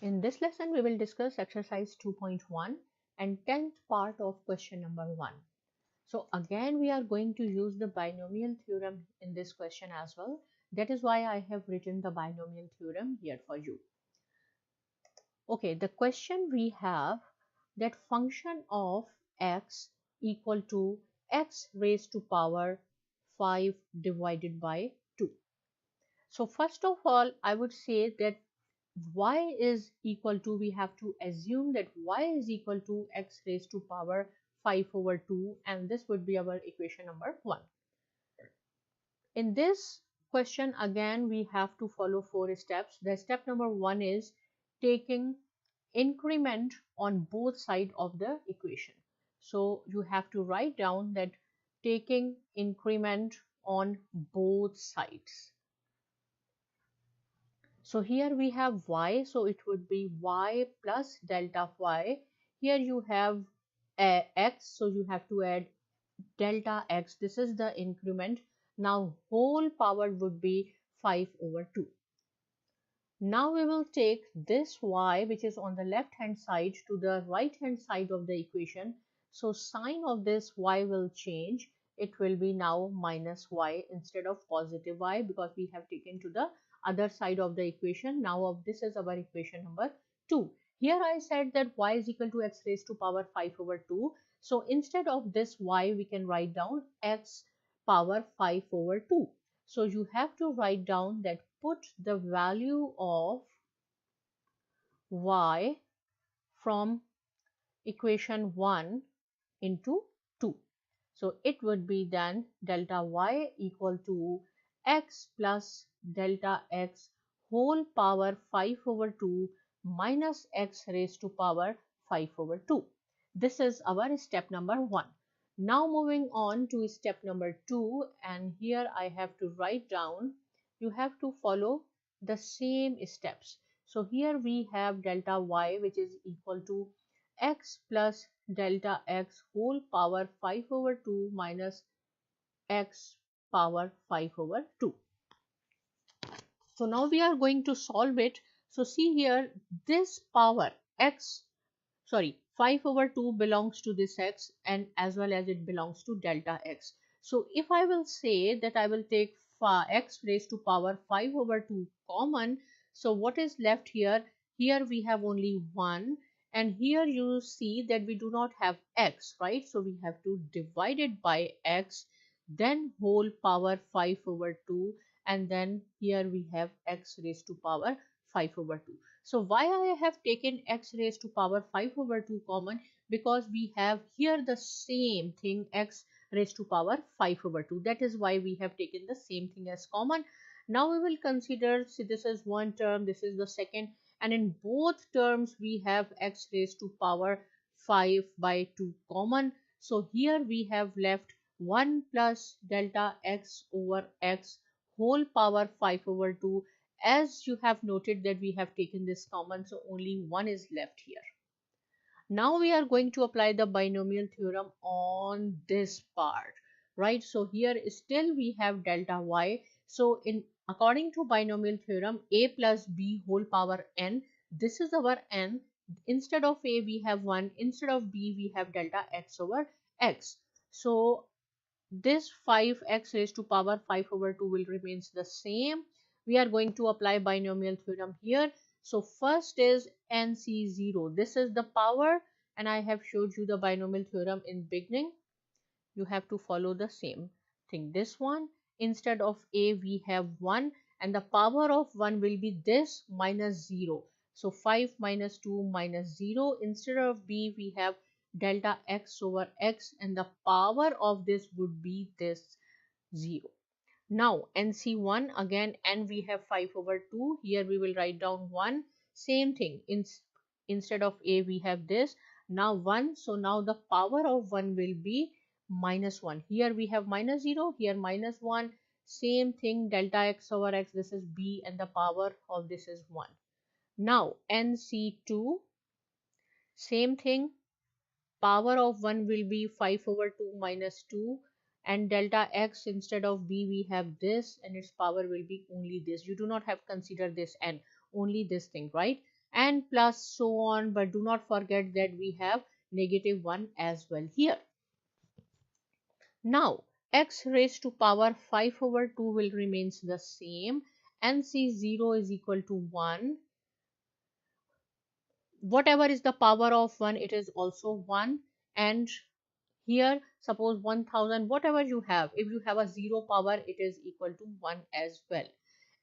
In this lesson, we will discuss exercise 2.1 and 10th part of question number 1. So again, we are going to use the binomial theorem in this question as well. That is why I have written the binomial theorem here for you. Okay, the question we have that function of x equal to x raised to power 5 divided by 2. So first of all, I would say that y is equal to, we have to assume that y is equal to x raised to power 5 over 2, and this would be our equation number 1. In this question, again, we have to follow 4 steps. The step number 1 is taking increment on both sides of the equation. So you have to write down that taking increment on both sides. So here we have y, so it would be y plus delta y. Here you have x, so you have to add delta x. This is the increment. Now whole power would be 5 over 2. Now we will take this y, which is on the left hand side, to the right hand side of the equation. So sign of this y will change. It will be now minus y instead of positive y, because we have taken to the other side of the equation. Now this is our equation number 2. Here I said that y is equal to x raised to power 5 over 2. So instead of this y, we can write down x power 5 over 2. So you have to write down that put the value of y from equation 1 into 2. So it would be then delta y equal to x plus delta x whole power 5 over 2 minus x raised to power 5 over 2. This is our step number 1. Now moving on to step number 2, and here I have to write down, you have to follow the same steps. So here we have delta y, which is equal to x plus delta x whole power 5 over 2 minus x power 5 over 2. So now we are going to solve it. So see here, this power x, 5 over 2 belongs to this x, and as well as it belongs to delta x. So if I will say that I will take x raised to power 5 over 2 common, so what is left here? Here we have only 1, and here you see that we do not have x, right? So we have to divide it by x, then whole power 5 over 2, and then here we have x raised to power 5 over 2. So why I have taken x raised to power 5 over 2 common? Because we have here the same thing, x raised to power 5 over 2. That is why we have taken the same thing as common. Now we will consider, see, this is one term, this is the second, and in both terms we have x raised to power 5 by 2 common. So here we have left 1 plus delta x over x whole power 5 over 2. As you have noted that we have taken this common, so only 1 is left here. Now we are going to apply the binomial theorem on this part, right? So here still we have delta y. So according to binomial theorem, a plus b whole power n, this is our n. Instead of a we have 1, instead of b we have delta x over x. So this 5x raised to power 5 over 2 will remains the same. We are going to apply binomial theorem here. So first is NC0. This is the power, and I have showed you the binomial theorem in beginning. You have to follow the same thing. This one, instead of a we have 1, and the power of 1 will be this minus 0. So 5 minus 2 minus 0. Instead of b we have delta x over x, and the power of this would be this 0. Now NC1, again n we have 5 over 2. Here we will write down 1. Same thing, instead of a we have this, now 1. So now the power of 1 will be minus 1. Here we have minus 0, here minus 1. Same thing, delta x over x, this is b, and the power of this is 1. Now NC2, same thing, power of 1 will be 5 over 2 minus 2, and delta x, instead of b we have this, and its power will be only this. You do not have to consider this n, only this thing, right? and plus so on, but do not forget that we have -1 as well here. Now x raised to power 5 over 2 will remains the same, and see 0 is equal to 1. Whatever is the power of 1, it is also 1. And here suppose 1000, whatever you have, if you have a 0 power, it is equal to 1 as well.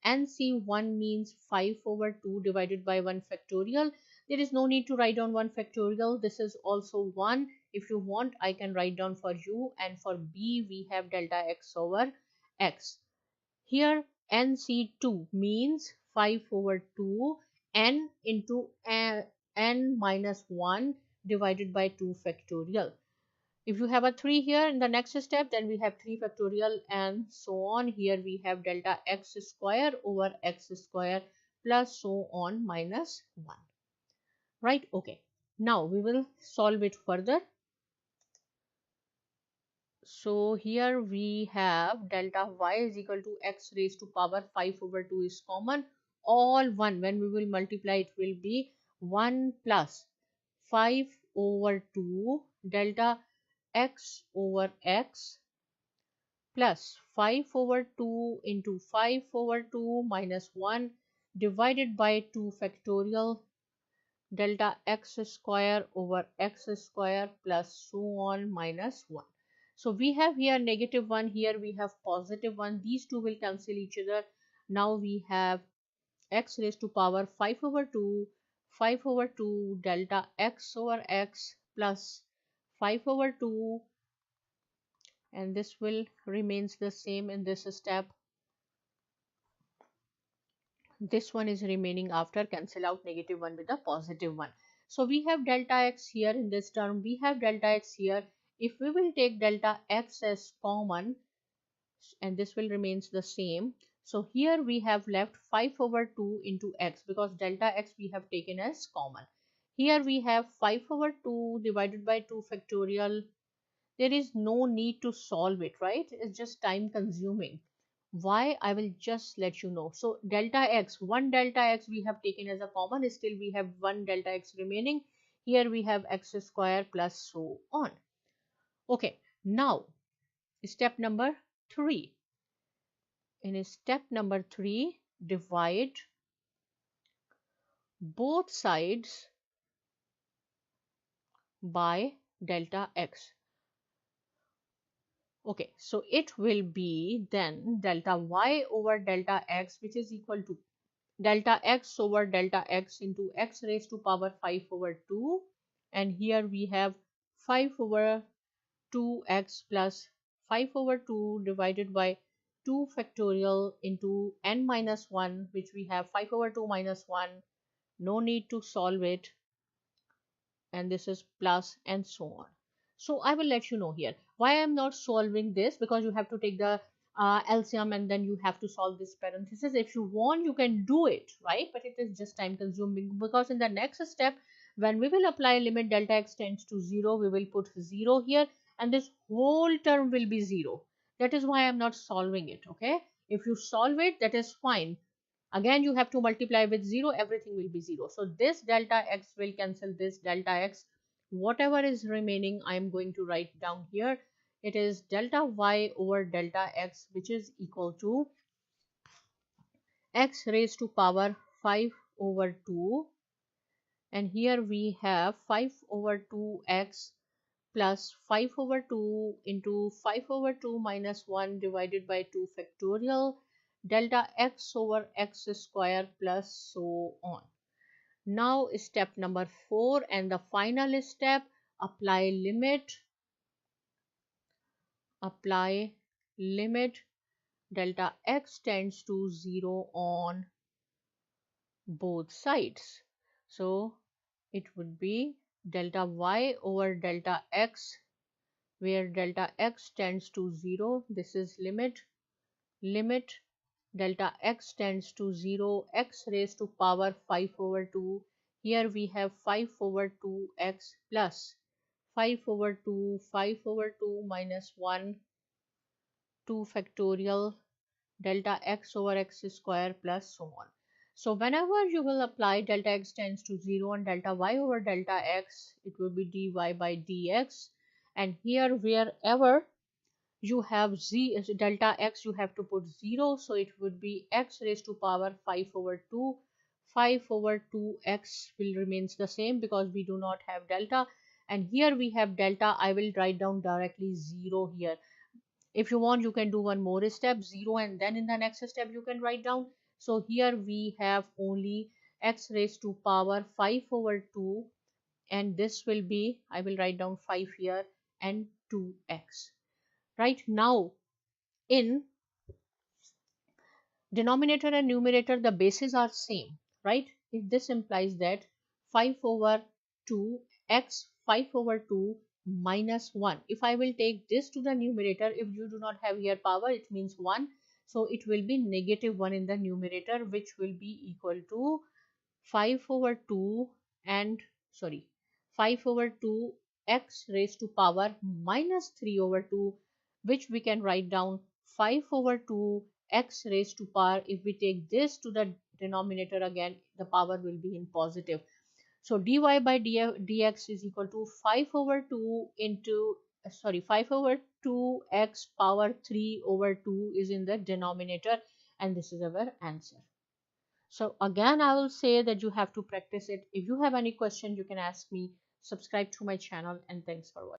And see 1 means 5 over 2 divided by 1 factorial. There is no need to write down 1 factorial. This is also 1. If you want, I can write down for you. And for b, we have delta x over x. Here NC2 means 5 over 2 n into n minus 1 divided by 2 factorial. If you have a 3 here in the next step, then we have 3 factorial and so on. Here we have delta x square over x square plus so on minus 1. Right? Okay. Now we will solve it further. So here we have delta y is equal to x raised to power 5 over 2 is common. All 1, when we will multiply, it will be 1 plus 5 over 2 delta x over x plus 5 over 2 into 5 over 2 minus 1 divided by 2 factorial delta x square over x square plus so on minus 1. So we have here -1, here we have +1. These two will cancel each other. Now we have x raised to power 5 over 2, 5 over 2 delta x over x plus 5 over 2, and this will remains the same in this step. This one is remaining after cancel out -1 with a +1. So we have delta x here in this term, we have delta x here. If we will take delta x as common, and this will remains the same, so here we have left 5 over 2 into x, because delta x we have taken as common. Here we have 5 over 2 divided by 2 factorial. There is no need to solve it, right? It's just time consuming. Why? I will just let you know. So delta x, 1 delta x we have taken as a common, still we have 1 delta x remaining. Here we have x square plus so on. Okay, now step number 3. In step number 3, divide both sides by delta x. Okay, so it will be then delta y over delta x, which is equal to delta x over delta x into x raised to power 5 over 2. And here we have 5 over 2x plus 5 over 2 divided by 2 factorial into n minus 1, which we have 5 over 2 minus 1. No need to solve it. And this is plus and so on. So I will let you know here why I am not solving this, because you have to take the LCM and then you have to solve this parenthesis. If you want, you can do it, right? But it is just time consuming, because in the next step, when we will apply limit delta x tends to 0, we will put 0 here and this whole term will be 0. That is why I am not solving it. Okay, if you solve it, that is fine. Again, you have to multiply with 0, everything will be 0. So this delta x will cancel this delta x. Whatever is remaining, I am going to write down here. It is delta y over delta x, which is equal to x raised to power 5 over 2. And here we have 5 over 2x plus 5 over 2 into 5 over 2 minus 1 divided by 2 factorial delta x over x square plus so on. Now step number 4 and the final step, apply limit delta x tends to 0 on both sides. So it would be delta y over delta x, where delta x tends to 0. This is limit delta x tends to 0, x raised to power 5 over 2. Here we have 5 over 2x plus 5 over 2, 5 over 2 minus 1, 2 factorial delta x over x square plus so on. So whenever you will apply delta x tends to 0 and delta y over delta x, it will be dy by dx. And here wherever you have delta x, you have to put 0, so it would be x raised to power 5 over 2. 5 over 2x will remains the same because we do not have delta, and here we have delta. I will write down directly 0 here. If you want, you can do one more step, 0, and then in the next step you can write down. So here we have only x raised to power 5 over 2, and this will be, I will write down 5 here and 2x. Right now, in denominator and numerator, the bases are same, right? If this implies that 5 over 2 x 5 over 2 minus 1. If I will take this to the numerator, if you do not have here power, it means 1. So it will be negative 1 in the numerator, which will be equal to 5 over 2 and 5 over 2 x raised to power minus 3 over 2, which we can write down 5 over 2 x raised to power. If we take this to the denominator again, the power will be in positive. So dy by dx is equal to 5 over 2 into 5 over 2x power 3 over 2 is in the denominator, and this is our answer. So again, I will say that you have to practice it. If you have any question, you can ask me. Subscribe to my channel, and thanks for watching.